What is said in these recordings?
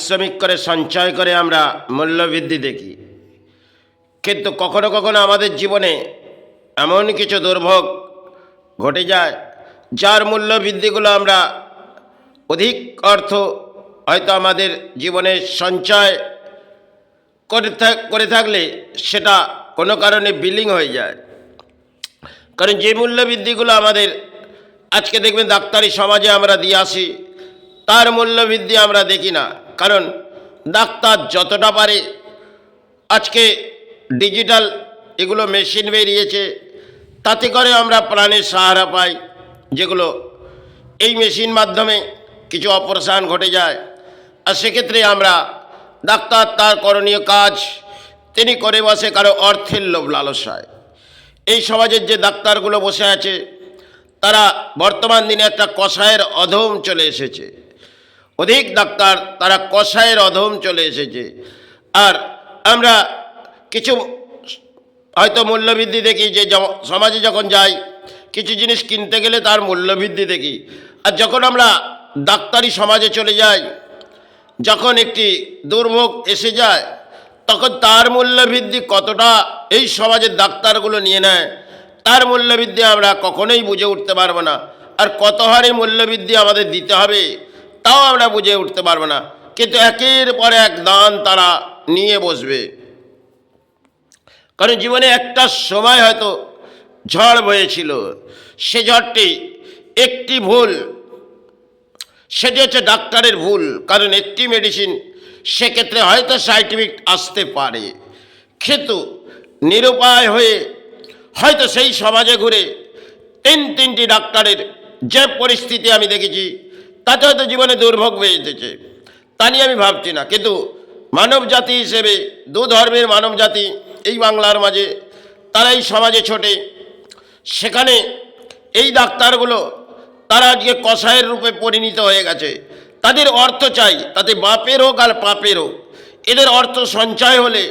পারিশ্রমিক করে সঞ্চয় করে আমরা মূল্যবৃদ্ধি দেখি, কিন্তু কখনো কখনো আমাদের জীবনে এমন কিছু দুর্ভোগ ঘটে যায় যার মূল্যবৃদ্ধিগুলো আমরা অধিক অর্থ হয়তো আমাদের জীবনে সঞ্চয় করে থাকলে সেটা কোনো কারণে বিলিং হয়ে যায়। কারণ যে মূল্যবৃদ্ধিগুলো আমাদের আজকে দেখবেন ডাক্তারি সমাজে আমরা দিয়ে আসি, তার মূল্যবৃদ্ধি আমরা দেখি না। কারণ ডাক্তার যতটা পারে, আজকে ডিজিটাল এগুলো মেশিন বেরিয়েছে, তাতে করে আমরা প্রাণের সাহারা পাই, যেগুলো এই মেশিন মাধ্যমে কিছু অপারেশন ঘটে যায়। আর সেক্ষেত্রে আমরা ডাক্তার তার করণীয় কাজ তিনি করে বসে কারো অর্থের লোভ লালসায়। এই সমাজের যে ডাক্তারগুলো বসে আছে তারা বর্তমান দিনে একটা কষায়ের অধম চলে এসেছে। অধিক ডাক্তার তারা কষায়ের অধম চলে এসেছে। আর আমরা কিছু হয়তো মূল্যবৃদ্ধি দেখি, যে সমাজে যখন যাই কিছু জিনিস কিনতে গেলে তার মূল্যবৃদ্ধি দেখি। আর যখন আমরা ডাক্তারি সমাজে চলে যাই, যখন একটি দুর্ভোগ এসে যায়, তখন তার মূল্যবৃদ্ধি কতটা এই সমাজের ডাক্তারগুলো নিয়ে নেয়, তার মূল্যবৃদ্ধি আমরা কখনোই বুঝে উঠতে পারবো না। আর কত হারে মূল্যবৃদ্ধি আমাদের দিতে হবে তাও আমরা বুঝে উঠতে পারবো না। কিন্তু একের পর এক দান তারা নিয়ে বসবে। কারণ জীবনে একটা সময় হয়তো ঝড় বয়েছিল, সে ঝড়টি একটি ভুল, সেটি হচ্ছে ডাক্তারের ভুল। কারণ একটি মেডিসিন সেক্ষেত্রে হয়তো সাইড ইফেক্ট আসতে পারে, কিন্তু নিরুপায় হয়ে হয়তো সেই সমাজে ঘুরে তিনটি ডাক্তারের যে পরিস্থিতি আমি দেখেছি, তাতে হয়তো জীবনে দুর্ভোগ হয়ে যেতেছে, তা নিয়ে আমি ভাবছি না। কিন্তু মানব জাতি হিসেবে, দু ধর্মের মানব জাতি এই বাংলার মাঝে, তারা এই সমাজে ছোটে, সেখানে এই ডাক্তারগুলো তারা আজকে কষায়ের রূপে পরিণত হয়ে গেছে। তাদের অর্থ চাই, তাতে বাপের হোক আর পাপের হোক, এদের অর্থ সঞ্চয় হলে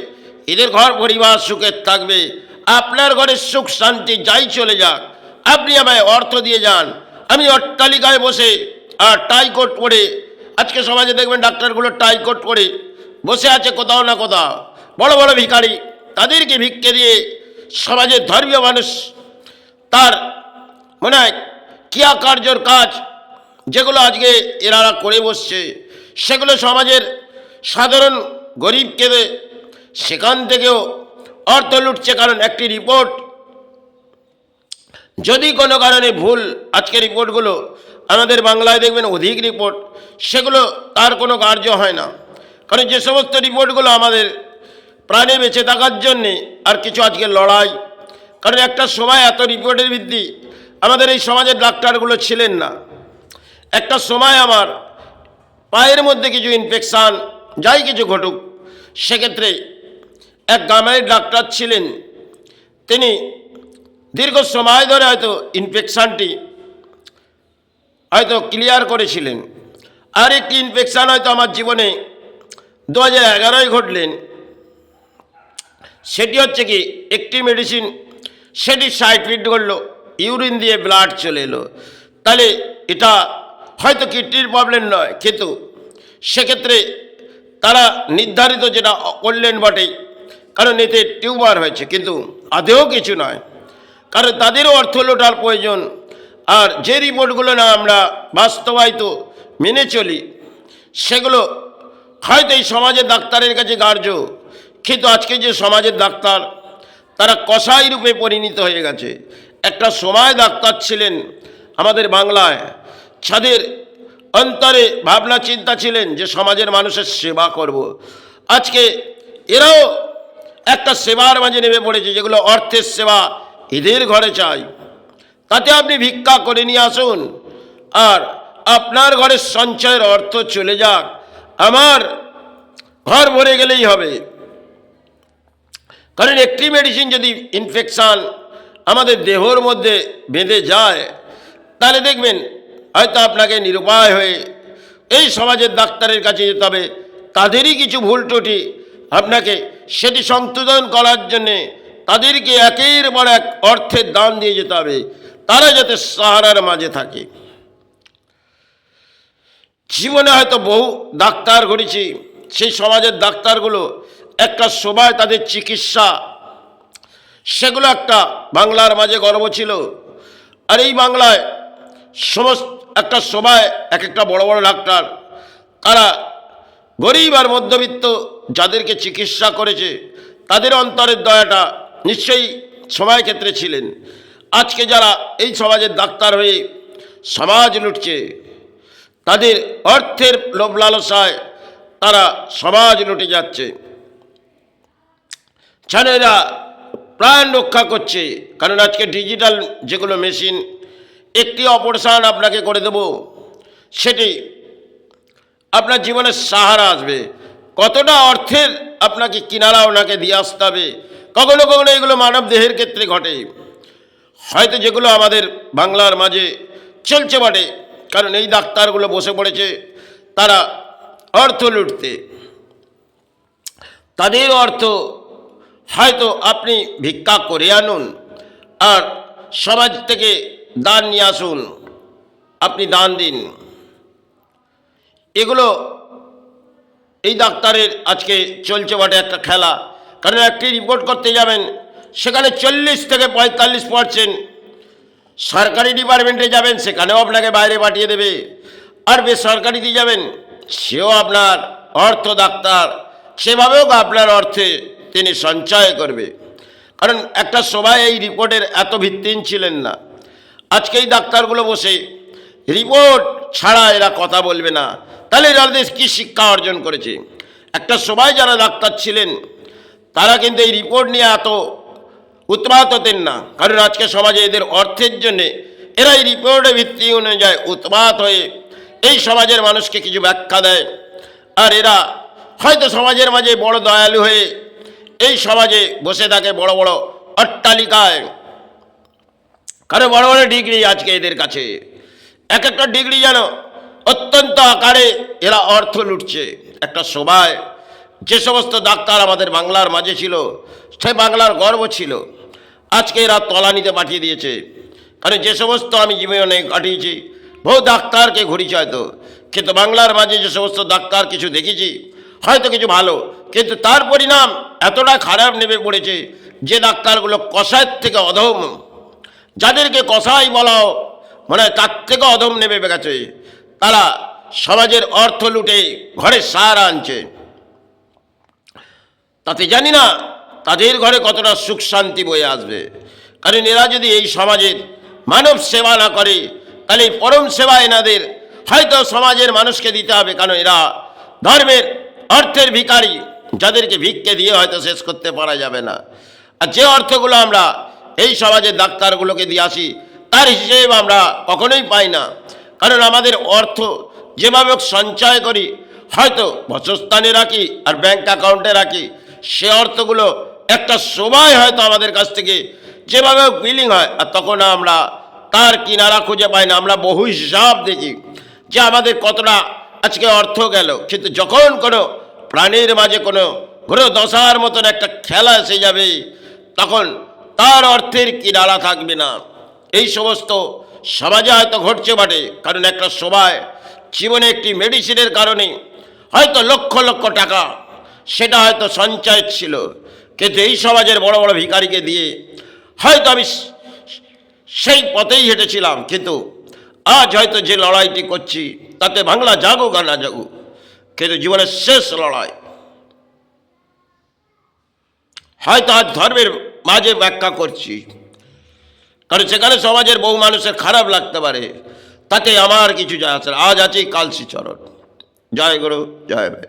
এদের ঘর পরিবার সুখে থাকবে। আপনার ঘরের সুখ শান্তি যাই চলে যাক, আপনি আমায় অর্থ দিয়ে যান। আমি অট্টালিকায় বসে আর টাই কোট পরে, আজকে সমাজে দেখবেন ডাক্তারগুলো টাই কোট পরে বসে আছে কোথাও না কোথাও, বড় বড় ভিখারি, তাদেরকে ভিক্ষে দিয়ে সমাজের ধর্মীয় মানুষ তার মনে হয় কিয়া কার্যর কাজ যেগুলো আজকে এরা করে বসছে, সেগুলো সমাজের সাধারণ গরিবকে সেখান থেকেও অর্থ লুটছে। কারণ একটি রিপোর্ট যদি কোনো কারণে ভুল, আজকে রিপোর্টগুলো আমাদের বাংলায় দেখবেন অধিক রিপোর্ট, সেগুলো তার কোনো কার্য হয় না। কারণ যে সমস্ত রিপোর্টগুলো আমাদের প্রাণে বেঁচে থাকার জন্যে আর কিছু আজকে লড়াই। কারণ একটা সময় এত রিপোর্টের ভিত্তি আমাদের এই সমাজের ডাক্তারগুলো ছিলেন না। একটা সময় আমার পায়ের মধ্যে কিছু ইনফেকশান যাই কিছু ঘটুক, সেক্ষেত্রে এক গ্রামের ডাক্তার ছিলেন, তিনি দীর্ঘ সময় ধরে হয়তো ইনফেকশানটি হয়তো ক্লিয়ার করেছিলেন। আর একটি ইনফেকশান হয়তো আমার জীবনে 2011 ঘটলেন। সেটি হচ্ছে কি, একটি মেডিসিন সেটি সাইড ইফেক্ট করলো, ইউরিন দিয়ে ব্লাড চলে এলো। তাহলে এটা হয়তো কিডনির প্রবলেম নয়, কিন্তু সেক্ষেত্রে তারা নির্ধারিত যেটা করলেন বটেই, কারণ এতে টিউমার হয়েছে, কিন্তু আদেও কিছু নয়। কারণ তাদেরও অর্থ লোটার প্রয়োজন। আর যে রিপোর্টগুলো না আমরা বাস্তবায়িত মেনে চলি, সেগুলো হয়তো এই সমাজের ডাক্তারের কাছে গ্রাহ্য, কিন্তু আজকে যে সমাজের ডাক্তার তারা কসাই রূপে পরিণত হয়ে গেছে। একটা সময় ডাক্তার ছিলেন আমাদের বাংলায়, যাদের অন্তরে ভাবনা চিন্তা ছিলেন যে সমাজের মানুষের সেবা করব। আজকে এরাও একটা সেবার মাঝে নেমে পড়েছে, যেগুলো অর্থের সেবা এদের ঘরে চাই। তাতে আপনি ভিক্ষা করে নিয়ে আসুন, আর আপনার ঘরের সঞ্চয়ের অর্থ চলে যাক, আমার ঘর ভরে গেলেই হবে। কারণ একটি মেডিসিন যদি ইনফেকশান আমাদের দেহর মধ্যে বেঁধে যায়, তাহলে দেখবেন হয়তো আপনাকে নিরুপায় হয়ে এই সমাজের ডাক্তারের কাছে যেতে হবে। তাদেরই কিছু ভুল ত্রুটি আপনাকে সেটি সংশোধন করার জন্যে তাদেরকে একের পর এক অর্থের দান দিয়ে যেতে হবে, তারা যাতে সাহারার মাঝে থাকে। জীবনে হয়তো বহু ডাক্তার ঘুরেছি, সেই সমাজের ডাক্তারগুলো একটা সময় তাদের চিকিৎসা সেগুলো একটা বাংলার মাঝে গর্ব ছিল। আর এই বাংলায় সমস্ত একটা সময় এক একটা বড় বড় ডাক্তার তারা গরিব আর মধ্যবিত্ত যাদেরকে চিকিৎসা করেছে তাদের অন্তরের দয়াটা নিশ্চয়ই সময় ক্ষেত্রে ছিলেন। আজকে যারা এই সমাজের ডাক্তার হয়ে সমাজ লুটছে, তাদের অর্থের লোভ লালসায় তারা সমাজ লুটে যাচ্ছে, এরা প্রাণ রক্ষা করছে। কারণ আজকে ডিজিটাল যেগুলো মেশিন, একটি অপারেশন আপনাকে করে দেব, সেটি আপনার জীবনের সাহারা আসবে। কতটা অর্থের আপনাকে কিনারা ওনাকে দিয়ে আসতে হবে। কখনো কখনো এগুলো মানব দেহের ক্ষেত্রে ঘটে, হয়তো যেগুলো আমাদের বাংলার মাঝে চলছে বটে। কারণ এই ডাক্তারগুলো বসে পড়েছে তারা অর্থ লুটতে। তাদের অর্থ হয়তো আপনি ভিক্ষা করে আনুন আর সমাজ থেকে দান নিয়ে আসুন, আপনি দান দিন। এগুলো এই ডাক্তারের আজকে চলছে বটে একটা খেলা। কারণ একটি রিপোর্ট করতে যাবেন, সেখানে 40 থেকে 45% সরকারি ডিপার্টমেন্টে যাবেন, সেখানেও আপনাকে বাইরে পাঠিয়ে দেবে। আর বেসরকারিতে যাবেন, সেও আপনার অর্থ ডাক্তার, সেভাবেও আপনার অর্থে তিনি সঞ্চয় করবে। কারণ একটা সময় এই রিপোর্টের এত ভিত্তিহীন ছিলেন না। আজকে এই ডাক্তারগুলো বসে রিপোর্ট ছাড়া এরা কথা বলবে না, তাহলে এরা দেশ কী শিক্ষা অর্জন করেছে? একটা সময় যারা ডাক্তার ছিলেন তারা কিন্তু এই রিপোর্ট নিয়ে এত উৎপাত হতেন না। কারণ আজকে সমাজে এদের অর্থের জন্যে এরা এই রিপোর্টের ভিত্তি অনুযায়ী উৎপাত হয়ে এই সমাজের মানুষকে কিছু ব্যাখ্যা দেয়। আর এরা হয়তো সমাজের মাঝে বড় দয়ালু হয়ে এই সমাজে বসে থাকে বড় বড় অট্টালিকায়। কারণ বড় বড় ডিগ্রি আজকে এদের কাছে, এক একটা ডিগ্রি যেন অত্যন্ত আকারে এরা অর্থ লুটছে। একটা সময় যে সমস্ত ডাক্তার আমাদের বাংলার মাঝে ছিল, সে বাংলার গর্ব ছিল। আজকে এরা তলানিতে পাঠিয়ে দিয়েছে। কারণ যে সমস্ত আমি জীবনে কাটিয়েছি, বহু ডাক্তারকে ঘুরিয়েছি হয়তো, কিন্তু বাংলার মাঝে যে সমস্ত ডাক্তার কিছু দেখেছি, হয়তো কিছু ভালো, কিন্তু তার পরিণাম এতটা খারাপ নেমে পড়েছে যে ডাক্তারগুলো কসাইয়ের থেকে অধম, যাদেরকে কসাই বলাও মানে তার থেকে অধম নেমে গেছে। তারা সমাজের অর্থ লুটে ঘরে সার আনছে। তাতে জানি না তাদের ঘরে কতটা সুখ শান্তি বয়ে আসবে। কারণ এরা যদি এই সমাজের মানব সেবা না করে, তাহলে এই পরম সেবা এনাদের হয়তো সমাজের মানুষকে দিতে হবে। কারণ এরা ধর্মের অর্থের ভিখারি, যাদেরকে ভিক্ষে দিয়ে হয়তো শেষ করতে পারা যাবে না। আর যে অর্থগুলো আমরা এই সমাজের ডাক্তারগুলোকে দিয়ে আসি, তার হিসেব আমরা কখনোই পাই না। কারণ আমাদের অর্থ যেভাবে সঞ্চয় করি, হয়তো বচস্থানে রাখি আর ব্যাংক অ্যাকাউন্টে রাখি, সে অর্থগুলো একটা সময় হয়তো আমাদের কাছ থেকে যেভাবে বিলিং হয়, আর তখন আমরা তার কিনারা খুঁজে পাই না। আমরা বহু হিসাব দেখি যে আমাদের কতটা আজকে অর্থ গেল, কিন্তু যখন কোনো প্রাণীর মাঝে কোনো গ্রহ দশার মতন একটা খেলা এসে যাবে, তখন তার অর্থের কিনারা থাকবে না। এই সমস্ত সমাজে হয়তো ঘটছে বটে। কারণ একটা সময় জীবনে একটি মেডিসিনের কারণে হয়তো লক্ষ লক্ষ টাকা সেটা হয়তো সঞ্চয় ছিল, কিন্তু এই সমাজের বড় বড় ভিখারিকে দিয়ে হয়তো আমি সেই পথেই হেঁটেছিলাম। কিন্তু আজ হয়তো যে লড়াইটি করছি, তাতে বাংলা জাগুক আর না জাগুক, কিন্তু জীবনের শেষ লড়াই হয়তো আজ ধর্মের মাঝে ব্যাখ্যা করছি। কারণ সেখানে সমাজের বহু মানুষের খারাপ লাগতে পারে, তাতে আমার কিছু যায় আসে না। আজ আছি কাল শ্রীচরণ। জয় গুরু, জয় ভাই।